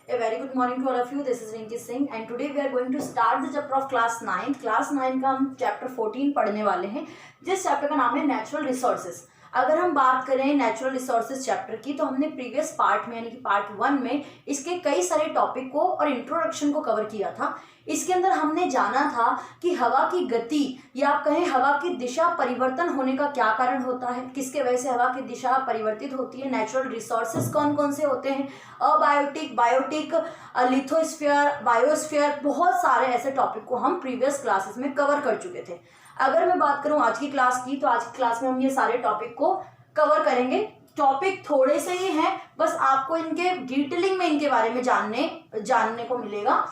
A very good morning to all of you. This is Rinki Singh and today we are going to start the chapter of class 9. Class 9 का हम chapter 14 पढ़ने वाले हैं, जिस chapter का नाम है नेचुरल रिसोर्सेज। अगर हम बात करें नेचुरल रिसोर्सेज चैप्टर की, तो हमने प्रीवियस पार्ट में यानी कि पार्ट 1 में इसके कई सारे टॉपिक को और इंट्रोडक्शन को कवर किया था। इसके अंदर हमने जाना था कि हवा की गति या आप कहें हवा की दिशा परिवर्तन होने का क्या कारण होता है, किसके वजह से हवा की दिशा परिवर्तित होती है, नेचुरल रिसोर्सेज कौन कौन से होते हैं, अबायोटिक, बायोटिक, लिथोस्फीयर, बायोस्फीयर, बहुत सारे ऐसे टॉपिक को हम प्रीवियस क्लासेस में कवर कर चुके थे। अगर मैं बात करूं आज की क्लास की, तो आज की क्लास में हम ये सारे टॉपिक को कवर करेंगे। टॉपिक थोड़े से ही हैं, बस आपको इनके डिटेलिंग में इनके बारे में जानने को मिलेगा।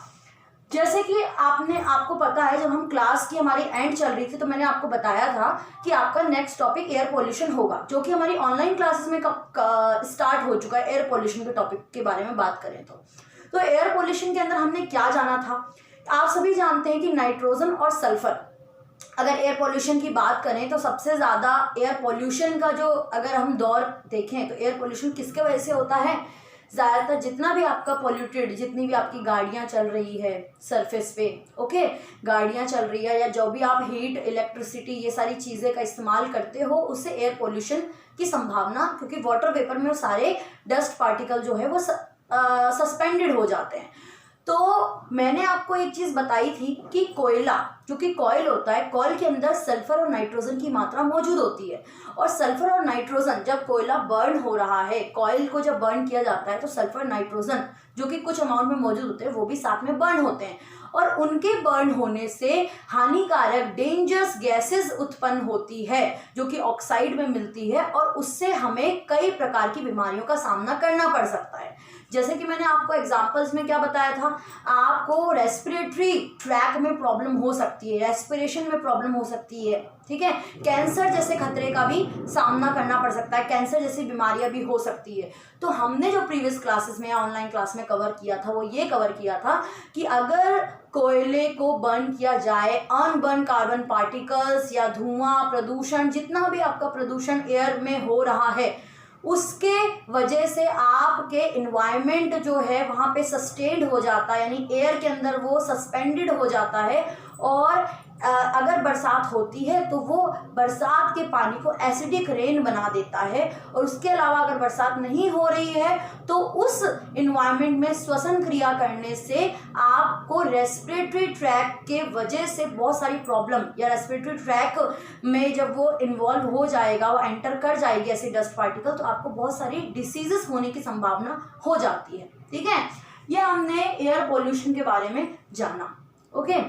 जैसे कि आपको पता है, जब हम क्लास की हमारी एंड चल रही थी तो मैंने आपको बताया था कि आपका नेक्स्ट टॉपिक एयर पोल्यूशन होगा, जो कि हमारी ऑनलाइन क्लासेस में स्टार्ट हो चुका है। एयर पोल्यूशन के टॉपिक के बारे में बात करें तो एयर पोल्यूशन के अंदर हमने क्या जाना था। आप सभी जानते हैं कि नाइट्रोजन और सल्फर, अगर एयर पोल्यूशन की बात करें तो सबसे ज़्यादा एयर पोल्यूशन का जो अगर हम दौर देखें तो एयर पोल्यूशन किसके वजह से होता है। ज़्यादातर जितना भी आपका पोल्यूटेड, जितनी भी आपकी गाड़ियाँ चल रही है सरफेस पे, ओके, गाड़ियाँ चल रही है या जो भी आप हीट, इलेक्ट्रिसिटी, ये सारी चीज़ें का इस्तेमाल करते हो, उससे एयर पोल्यूशन की संभावना, क्योंकि वाटर वेपर में वो सारे डस्ट पार्टिकल जो है वो सस्पेंडेड हो जाते हैं। तो मैंने आपको एक चीज़ बताई थी कि कोयला, जो कि कॉयल होता है, कॉयल के अंदर सल्फर और नाइट्रोजन की मात्रा मौजूद होती है। और सल्फर और नाइट्रोजन जब कोयला बर्न हो रहा है, कॉयल को जब बर्न किया जाता है, तो सल्फर, नाइट्रोजन जो कि कुछ अमाउंट में मौजूद होते हैं, वो भी साथ में बर्न होते हैं। और उनके बर्न होने से हानिकारक डेंजरस गैसेस उत्पन्न होती है, जो कि ऑक्साइड में मिलती है, और उससे हमें कई प्रकार की बीमारियों का सामना करना पड़ सकता है। जैसे कि मैंने आपको एग्जांपल्स में क्या बताया था, आपको रेस्पिरेटरी ट्रैक में प्रॉब्लम हो सकती है, रेस्पिरेशन में प्रॉब्लम हो सकती है, ठीक है, कैंसर जैसे खतरे का भी सामना करना पड़ सकता है, कैंसर जैसी बीमारियां भी हो सकती है। तो हमने जो प्रीवियस क्लासेस में या ऑनलाइन क्लास में कवर किया था, वो ये कवर किया था कि अगर कोयले को बर्न किया जाए, अनबर्न कार्बन पार्टिकल्स या धुआं, प्रदूषण, जितना भी आपका प्रदूषण एयर में हो रहा है, उसके वजह से आपके इन्वायरमेंट जो है वहाँ पे सस्टेन्ड हो जाता है, यानी एयर के अंदर वो सस्पेंडेड हो जाता है। और अगर बरसात होती है तो वो बरसात के पानी को एसिडिक रेन बना देता है। और उसके अलावा अगर बरसात नहीं हो रही है तो उस इन्वायरमेंट में श्वसन क्रिया करने से आपको रेस्पिरेटरी ट्रैक के वजह से बहुत सारी प्रॉब्लम, या रेस्पिरेटरी ट्रैक में जब वो इन्वॉल्व हो जाएगा, वो एंटर कर जाएगी ऐसी डस्ट पार्टिकल, तो आपको बहुत सारी डिसीजेस होने की संभावना हो जाती है। ठीक है, ये हमने एयर पोल्यूशन के बारे में जाना। ओके,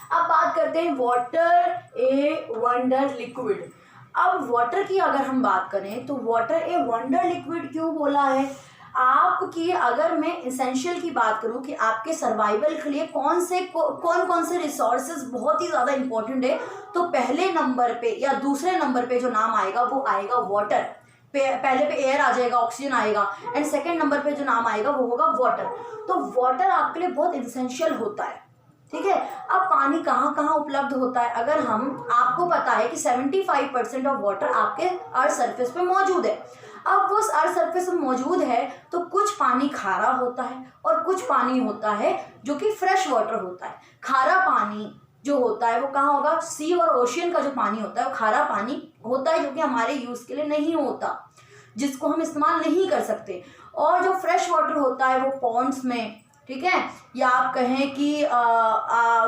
अब बात करते हैं वाटर ए वंडर लिक्विड। अब वाटर की अगर हम बात करें तो वाटर ए वंडर लिक्विड क्यों बोला है। आपकी अगर मैं इसेंशियल की बात करूं कि आपके सर्वाइवल के लिए कौन कौन से रिसोर्सेज बहुत ही ज़्यादा इंपॉर्टेंट है, तो पहले नंबर पे या दूसरे नंबर पे जो नाम आएगा वो आएगा वाटर। पहले पे एयर आ जाएगा, ऑक्सीजन आएगा, एंड सेकेंड नंबर पे जो नाम आएगा वो होगा वाटर। तो वाटर आपके लिए बहुत इसेंशियल होता है। ठीक है, अब पानी कहाँ कहाँ उपलब्ध होता है। अगर आपको पता है कि 75% ऑफ वाटर आपके अर्थ सरफेस पे मौजूद है। अब वो अर्थ सरफेस पे मौजूद है तो कुछ पानी खारा होता है और कुछ पानी होता है जो कि फ्रेश वाटर होता है। खारा पानी जो होता है वो कहाँ होगा, सी और ओशियन का जो पानी होता है वो खारा पानी होता है, जो कि हमारे यूज़ के लिए नहीं होता, जिसको हम इस्तेमाल नहीं कर सकते। और जो फ्रेश वाटर होता है वो पॉन्ड्स में, ठीक है, या आप कहें कि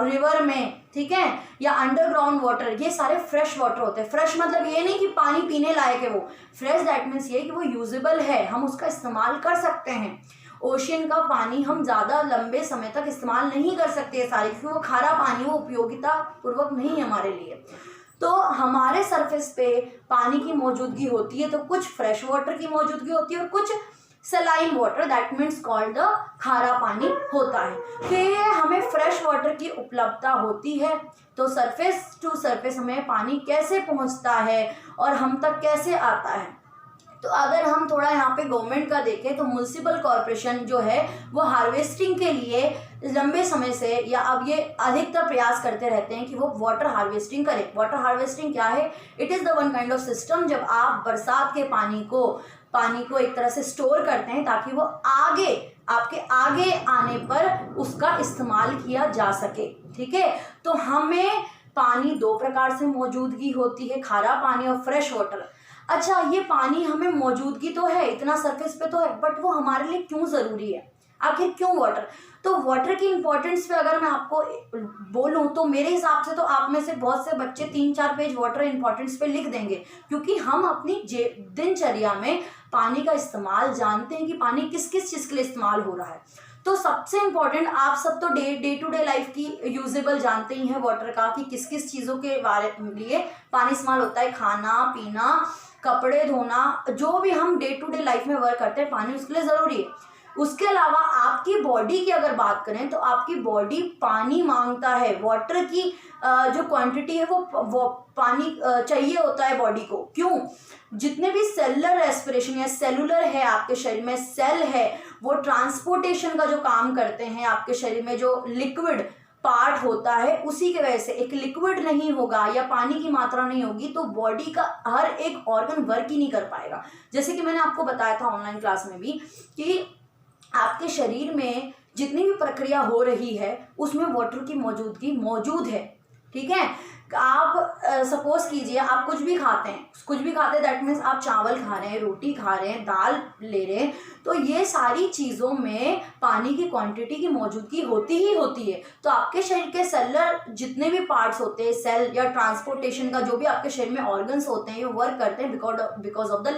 रिवर में, ठीक है, या अंडरग्राउंड वाटर, ये सारे फ्रेश वाटर होते हैं। फ्रेश मतलब ये नहीं कि पानी पीने लायक है, वो फ्रेश दैट मीन्स ये कि वो यूजेबल है, हम उसका इस्तेमाल कर सकते हैं। ओशियन का पानी हम ज़्यादा लंबे समय तक इस्तेमाल नहीं कर सकते सारे, क्योंकि वो खारा पानी, वो उपयोगिता पूर्वक नहीं है हमारे लिए। तो हमारे सरफेस पे पानी की मौजूदगी होती है, तो कुछ फ्रेश वाटर की मौजूदगी होती है और कुछ saline water, that means called the खारा पानी होता है। फिर हमें फ्रेश वाटर की उपलब्धता होती है, तो सरफेस टू सरफेस हमें पानी कैसे पहुंचता है और हम तक कैसे आता है। तो अगर हम थोड़ा यहाँ पे गवर्नमेंट का देखें तो म्युनिसिपल कॉर्पोरेशन जो है वो हार्वेस्टिंग के लिए लंबे समय से या अब ये अधिकतर प्रयास करते रहते हैं कि वो वाटर हार्वेस्टिंग करें। वाटर हार्वेस्टिंग क्या है? It is the one kind of system जब आप बरसात के पानी को पानी को एक तरह से स्टोर करते हैं ताकि वो आगे आपके आगे आने पर उसका इस्तेमाल किया जा सके। ठीक है, तो हमें पानी दो प्रकार से मौजूदगी होती है, खारा पानी और फ्रेश वाटर। अच्छा, ये पानी हमें मौजूदगी तो है, इतना सरफेस पे तो है, बट वो हमारे लिए क्यों ज़रूरी है, आखिर क्यों वाटर? तो वाटर की इंपॉर्टेंस पे अगर मैं आपको बोलूं तो मेरे हिसाब से तो आप में से बहुत से बच्चे 3-4 पेज वाटर इंपॉर्टेंस पे लिख देंगे, क्योंकि हम अपनी दिनचर्या में पानी का इस्तेमाल जानते हैं कि पानी किस किस चीज़ के लिए इस्तेमाल हो रहा है। तो सबसे इम्पोर्टेंट, आप सब तो डे टू डे लाइफ की यूजेबल जानते ही हैं वाटर का, कि किस किस चीज़ों के बारे लिए पानी इस्तेमाल होता है। खाना पीना, कपड़े धोना, जो भी हम डे टू डे लाइफ में वर्क करते हैं, पानी उसके लिए ज़रूरी है। उसके अलावा आपकी बॉडी की अगर बात करें तो आपकी बॉडी पानी मांगता है। वाटर की जो क्वांटिटी है वो पानी चाहिए होता है बॉडी को। क्यों? जितने भी सेलुलर रेस्पिरेशन या सेलुलर है आपके शरीर में, सेल है, वो ट्रांसपोर्टेशन का जो काम करते हैं आपके शरीर में, जो लिक्विड पार्ट होता है, उसी के वजह से एक लिक्विड नहीं होगा या पानी की मात्रा नहीं होगी तो बॉडी का हर एक ऑर्गन वर्क ही नहीं कर पाएगा। जैसे कि मैंने आपको बताया था ऑनलाइन क्लास में भी कि आपके शरीर में जितनी भी प्रक्रिया हो रही है उसमें वाटर की मौजूदगी मौजूद है। ठीक है, आप सपोज कीजिए आप कुछ भी खाते हैं, दैट मीन्स आप चावल खा रहे हैं, रोटी खा रहे हैं, दाल ले रहे हैं, तो ये सारी चीज़ों में पानी की क्वांटिटी की मौजूदगी होती ही होती है। तो आपके शरीर के सेलुलर जितने भी पार्ट्स होते हैं, सेल या ट्रांसपोर्टेशन का जो भी आपके शरीर में ऑर्गन्स होते हैं, ये वर्क करते हैं because of the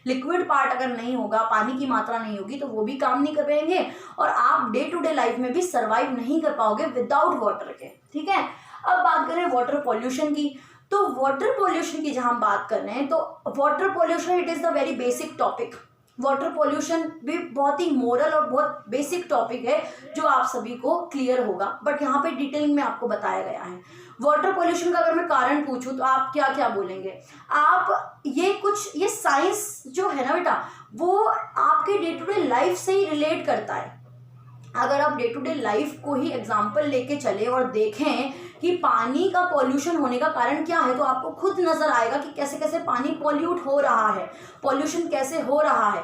liquid part अगर नहीं होगा, पानी की मात्रा नहीं होगी तो वो भी काम नहीं कर पाएंगे और आप डे टू डे लाइफ में भी सर्वाइव नहीं कर पाओगे विदाउट वाटर के। ठीक है, अब बात करें वाटर पॉल्यूशन की, तो वाटर पॉल्यूशन की जहां हम बात कर रहे हैं तो water pollution it is the very basic topic. Water pollution भी बहुत ही मोरल और बहुत बेसिक टॉपिक है जो आप सभी को क्लियर होगा, बट यहाँ पे डिटेलिंग में आपको बताया गया है। वाटर पॉल्यूशन का अगर मैं कारण पूछूं तो आप क्या क्या बोलेंगे? आप ये साइंस जो है ना बेटा, वो आपके डे टू डे लाइफ से ही रिलेट करता है। अगर आप डे टू डे लाइफ को ही एग्जाम्पल लेके चले और देखें कि पानी का पॉल्यूशन होने का कारण क्या है, तो आपको खुद नजर आएगा कि कैसे कैसे पानी पॉल्यूट हो रहा है, पॉल्यूशन कैसे हो रहा है।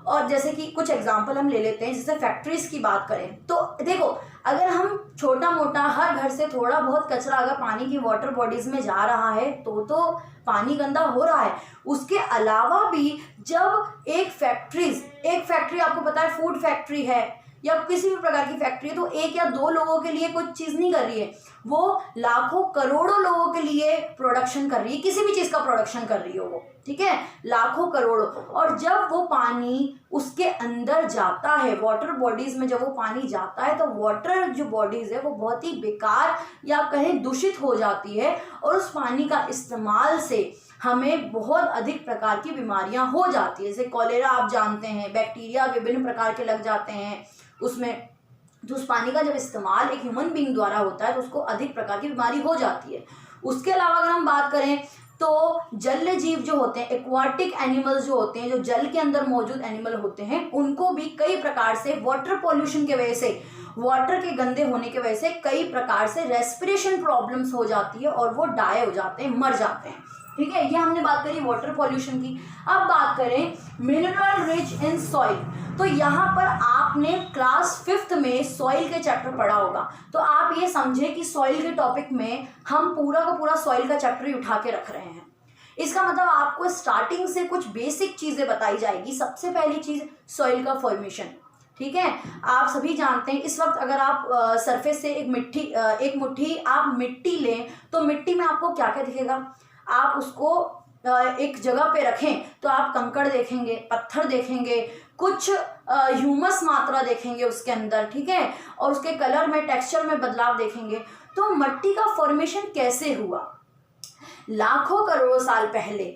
और जैसे कि कुछ एग्जाम्पल हम ले लेते हैं, जैसे फैक्ट्रीज की बात करें तो देखो, अगर हम छोटा मोटा हर घर से थोड़ा बहुत कचरा अगर पानी की वाटर बॉडीज में जा रहा है तो पानी गंदा हो रहा है। उसके अलावा भी जब एक फैक्ट्री आपको पता है फूड फैक्ट्री है या किसी भी प्रकार की फैक्ट्री है, तो एक या दो लोगों के लिए कुछ चीज़ नहीं कर रही है, वो लाखों करोड़ों लोगों के लिए प्रोडक्शन कर रही है, किसी भी चीज़ का प्रोडक्शन कर रही हो वो। ठीक है, लाखों करोड़ों। और जब वो पानी उसके अंदर जाता है, वाटर बॉडीज में जब वो पानी जाता है, तो वाटर जो बॉडीज है वो बहुत ही बेकार या कहें दूषित हो जाती है और उस पानी का इस्तेमाल से हमें बहुत अधिक प्रकार की बीमारियां हो जाती है। जैसे कॉलेरा आप जानते हैं, बैक्टीरिया विभिन्न प्रकार के लग जाते हैं उसमें। तो उस पानी का जब इस्तेमाल एक ह्यूमन बीइंग द्वारा होता है तो उसको अधिक प्रकार की बीमारी हो जाती है। उसके अलावा अगर हम बात करें तो जलीय जीव जो होते हैं, एक्वाटिक एनिमल्स जो होते हैं, जो जल के अंदर मौजूद एनिमल होते हैं, उनको भी कई प्रकार से वाटर पॉल्यूशन के वजह से, वाटर के गंदे होने की वजह से कई प्रकार से रेस्पिरेशन प्रॉब्लम्स हो जाती है और वो डाई हो जाते हैं, मर जाते हैं। ठीक है, ये हमने बात करी वाटर पॉल्यूशन की। अब बात करें मिनरल रिच इन सॉइल, तो यहाँ पर आपने क्लास 5th में सॉइल के चैप्टर पढ़ा होगा, तो आप ये समझे कि सॉइल के टॉपिक में हम पूरा का पूरा सॉइल का चैप्टर ही उठा के रख रहे हैं। इसका मतलब आपको स्टार्टिंग से कुछ बेसिक चीज़ें बताई जाएगी। सबसे पहली चीज़ सॉइल का फॉर्मेशन। ठीक है, आप सभी जानते हैं इस वक्त अगर आप सरफेस से एक मुट्ठी आप मिट्टी लें तो मिट्टी में आपको क्या क्या दिखेगा? आप उसको एक जगह पे रखें तो आप कंकड़ देखेंगे, पत्थर देखेंगे, कुछ ह्यूमस मात्रा देखेंगे उसके अंदर। ठीक है, और उसके कलर में, टेक्सचर में बदलाव देखेंगे। तो मिट्टी का फॉर्मेशन कैसे हुआ? लाखों करोड़ों साल पहले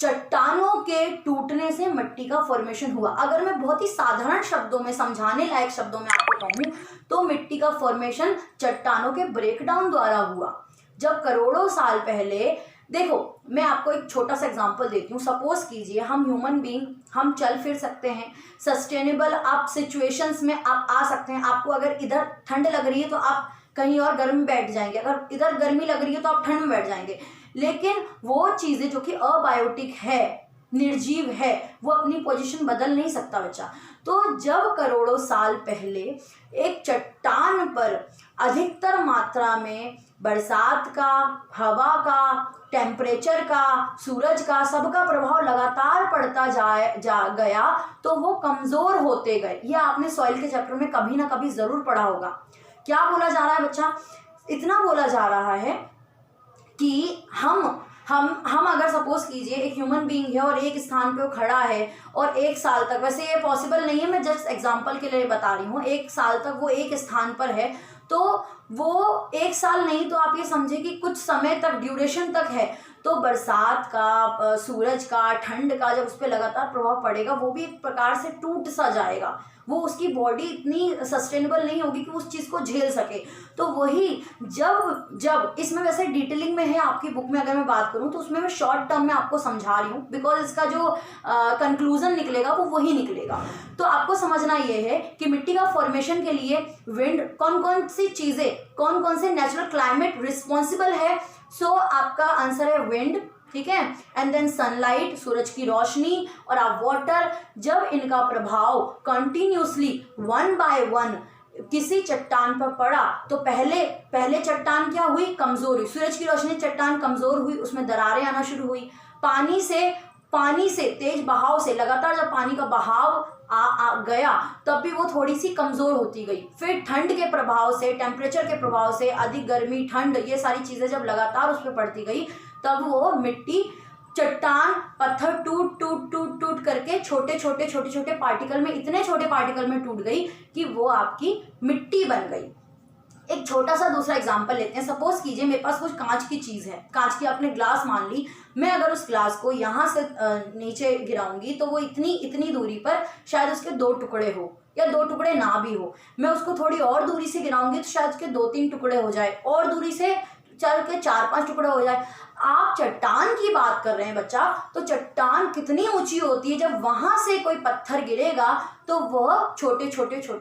चट्टानों के टूटने से मिट्टी का फॉर्मेशन हुआ। अगर मैं बहुत ही साधारण शब्दों में, समझाने लायक शब्दों में आपको कहूँ तो मिट्टी का फॉर्मेशन चट्टानों के ब्रेकडाउन द्वारा हुआ। जब करोड़ों साल पहले, देखो मैं आपको एक छोटा सा एग्जांपल देती हूँ। सपोज कीजिए हम ह्यूमन बीइंग, हम चल फिर सकते हैं, सस्टेनेबल आप सिचुएशंस में आप आ सकते हैं। आपको अगर इधर ठंड लग रही है तो आप कहीं और गर्म में बैठ जाएंगे, अगर इधर गर्मी लग रही है तो आप ठंड में बैठ जाएंगे। लेकिन वो चीज़ें जो कि अबायोटिक है, निर्जीव है, वो अपनी पोजीशन बदल नहीं सकता बच्चा। तो जब करोड़ों साल पहले एक चट्टान पर अधिकतर मात्रा में बरसात का, हवा का, टेम्परेचर का, सूरज का, सबका प्रभाव लगातार पड़ता गया तो वो कमज़ोर होते गए। ये आपने सॉइल के चैप्टर में कभी ना कभी ज़रूर पढ़ा होगा। क्या बोला जा रहा है बच्चा? इतना बोला जा रहा है कि हम अगर सपोज कीजिए एक ह्यूमन बीइंग है और एक स्थान पे वो खड़ा है और 1 साल तक, वैसे ये पॉसिबल नहीं है, मैं जस्ट एग्जांपल के लिए बता रही हूँ, 1 साल तक वो एक स्थान पर है, तो वो 1 साल नहीं तो आप ये समझे कि कुछ समय तक, ड्यूरेशन तक है, तो बरसात का, सूरज का, ठंड का जब उस पर लगातार प्रभाव पड़ेगा वो भी एक प्रकार से टूट सा जाएगा। वो उसकी बॉडी इतनी सस्टेनेबल नहीं होगी कि उस चीज़ को झेल सके। तो वही जब इसमें वैसे डिटेलिंग में है आपकी बुक में, अगर मैं बात करूं तो उसमें मैं शॉर्ट टर्म में आपको समझा रही हूँ, बिकॉज इसका जो कंक्लूजन निकलेगा वो वही निकलेगा। तो आपको समझना ये है कि मिट्टी का फॉर्मेशन के लिए विंड, कौन कौन सी चीज़ें, कौन कौन से नेचुरल क्लाइमेट रिस्पॉन्सिबल है। सो आपका आंसर है विंड, ठीक है, एंड देन सनलाइट, सूरज की रोशनी, और आप वाटर। जब इनका प्रभाव कंटिन्यूसली 1 by 1 किसी चट्टान पर पड़ा तो पहले चट्टान क्या हुई? कमजोर हुई। सूरज की रोशनी, चट्टान कमजोर हुई, उसमें दरारें आना शुरू हुई। पानी से तेज बहाव से लगातार जब पानी का बहाव आ गया तब भी वो थोड़ी सी कमज़ोर होती गई। फिर ठंड के प्रभाव से, टेम्परेचर के प्रभाव से, अधिक गर्मी, ठंड, ये सारी चीज़ें जब लगातार उस पर पड़ती गई तब वो मिट्टी, चट्टान, पत्थर टूट करके छोटे पार्टिकल में, इतने छोटे पार्टिकल में टूट गई कि वो आपकी मिट्टी बन गई। एक छोटा सा दूसरा एग्जांपल लेते हैं। सपोज कीजिए मेरे पास कुछ कांच की चीज़ है, कांच की आपने ग्लास मान ली, मैं अगर उस ग्लास को यहाँ से नीचे गिराऊंगी तो वो इतनी दूरी पर शायद उसके 2 टुकड़े हो या 2 टुकड़े ना भी हो। मैं उसको थोड़ी और दूरी से गिराऊंगी तो शायद उसके 2-3 टुकड़े हो जाए, और दूरी से चल के 4-5 टुकड़े हो जाए। आप चट्टान की बात कर रहे हैं बच्चा, तो चट्टान कितनी ऊंची होती है, जब वहां से कोई पत्थर गिरेगा तो वह छोटे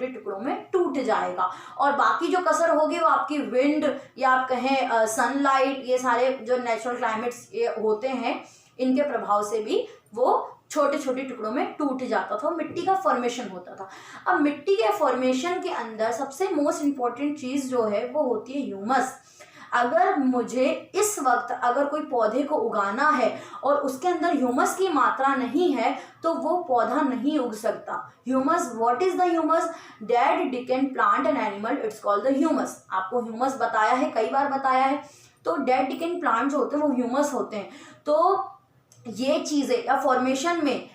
टुकड़ों में टूट जाएगा, और बाकी जो कसर होगी वो आपकी विंड या आप कहें सनलाइट, ये सारे जो नेचुरल क्लाइमेट्स होते हैं इनके प्रभाव से भी वो छोटे टुकड़ों में टूट जाता था, मिट्टी का फॉर्मेशन होता था। अब मिट्टी के फॉर्मेशन के अंदर सबसे मोस्ट इम्पॉर्टेंट चीज़ जो है वो होती है ह्यूमस। अगर मुझे इस वक्त अगर कोई पौधे को उगाना है और उसके अंदर ह्यूमस की मात्रा नहीं है तो वो पौधा नहीं उग सकता। Humus, what is the humus? Dead decayed plant and animal, it's called the humus. आपको ह्यूमस बताया है, कई बार बताया है। तो डेड डिकेंड प्लांट जो होते हैं वो ह्यूमस होते हैं। तो ये चीज़ें या फॉर्मेशन में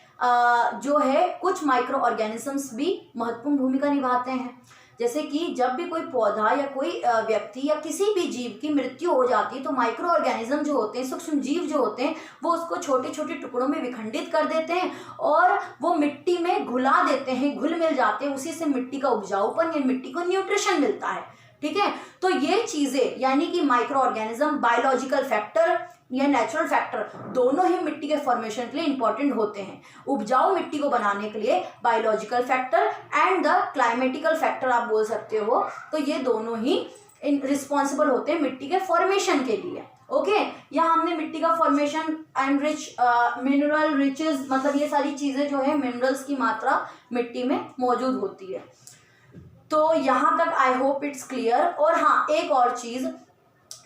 जो है कुछ माइक्रो ऑर्गेनिजम्स भी महत्वपूर्ण भूमिका निभाते हैं। जैसे कि जब भी कोई पौधा या कोई व्यक्ति या किसी भी जीव की मृत्यु हो जाती है तो माइक्रो ऑर्गेनिज्म जो होते हैं, सूक्ष्म जीव जो होते हैं, वो उसको छोटे टुकड़ों में विखंडित कर देते हैं और वो मिट्टी में घुला देते हैं, घुल मिल जाते हैं। उसी से मिट्टी का उपजाऊपन या मिट्टी को न्यूट्रिशन मिलता है। ठीक है, तो ये चीज़ें यानी कि माइक्रो ऑर्गेनिज्म, बायोलॉजिकल फैक्टर या नेचुरल फैक्टर, दोनों ही मिट्टी के फॉर्मेशन के लिए इंपॉर्टेंट होते हैं। उपजाऊ मिट्टी को बनाने के लिए biological factor and the climatical factor आप बोल सकते हो। तो ये दोनों ही रिस्पॉन्सिबल होते हैं मिट्टी के फॉर्मेशन के लिए। ओके, यहाँ हमने मिट्टी का formation and rich mineral riches, मतलब ये सारी चीज़ें जो है मिनरल्स की मात्रा मिट्टी में मौजूद होती है। तो यहाँ तक आई होप इट्स क्लियर। और हाँ, एक और चीज़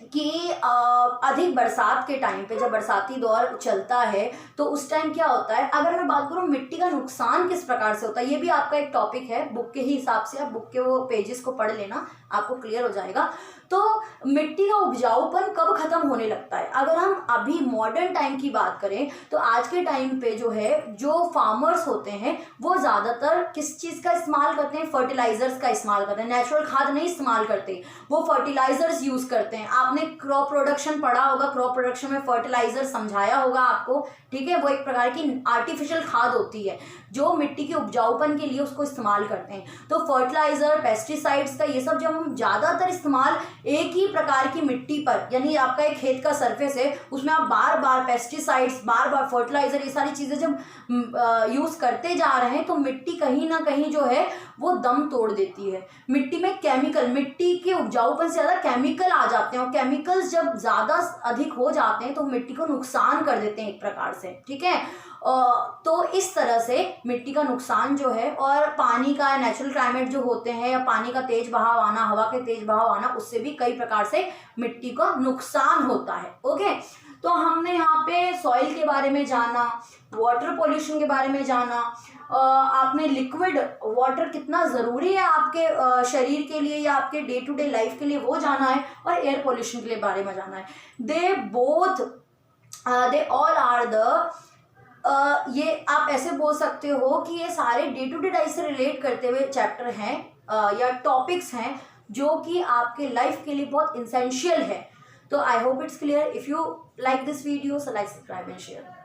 कि अधिक बरसात के टाइम पे, जब बरसाती दौर चलता है तो उस टाइम क्या होता है, अगर मैं बात करूँ मिट्टी का नुकसान किस प्रकार से होता है, ये भी आपका एक टॉपिक है बुक के ही हिसाब से। आप बुक के वो पेजेस को पढ़ लेना, आपको क्लियर हो जाएगा। तो मिट्टी का उपजाऊपन कब खत्म होने लगता है? अगर हम अभी मॉडर्न टाइम की बात करें तो आज के टाइम पे जो है, जो फार्मर्स होते हैं वो ज़्यादातर किस चीज़ का इस्तेमाल करते हैं? फर्टिलाइजर्स का इस्तेमाल करते हैं। नेचुरल खाद नहीं इस्तेमाल करते, वो फर्टिलाइजर्स यूज़ करते हैं। आपने क्रॉप प्रोडक्शन पढ़ा होगा, क्रॉप प्रोडक्शन में फर्टिलाइजर समझाया होगा आपको। ठीक है, वो एक प्रकार की आर्टिफिशियल खाद होती है जो मिट्टी के उपजाऊपन के लिए उसको इस्तेमाल करते हैं। तो फर्टिलाइजर, पेस्टिसाइड्स का ये सब जब हम ज़्यादातर इस्तेमाल एक ही प्रकार की मिट्टी पर, यानी आपका एक खेत का सरफेस है, उसमें आप बार बार पेस्टिसाइड्स, बार बार फर्टिलाइजर, ये सारी चीज़ें जब यूज़ करते जा रहे हैं तो मिट्टी कहीं ना कहीं जो है वो दम तोड़ देती है। मिट्टी में केमिकल, मिट्टी के उपजाऊपन से ज़्यादा केमिकल आ जाते हैं और केमिकल्स जब ज़्यादा अधिक हो जाते हैं तो मिट्टी को नुकसान कर देते हैं एक प्रकार से, ठीक है। तो इस तरह से मिट्टी का नुकसान जो है, और पानी का नेचुरल क्लाइमेट जो होते हैं, या पानी का तेज बहाव आना, हवा के तेज बहाव आना, उससे भी कई प्रकार से मिट्टी का नुकसान होता है। ओके, तो हमने यहाँ पे सॉइल के बारे में जाना, वाटर पोल्यूशन के बारे में जाना, आपने लिक्विड वाटर कितना ज़रूरी है आपके शरीर के लिए या आपके डे टू डे लाइफ के लिए वो जाना है, और एयर पोल्यूशन के लिए बारे में जाना है। दे ऑल आर द ये आप ऐसे बोल सकते हो कि ये सारे डे टू डे लाइफ से रिलेट करते हुए चैप्टर हैं या टॉपिक्स हैं जो कि आपके लाइफ के लिए बहुत इसेंशियल है। तो I hope it's clear. If you like this video, so like, subscribe and share.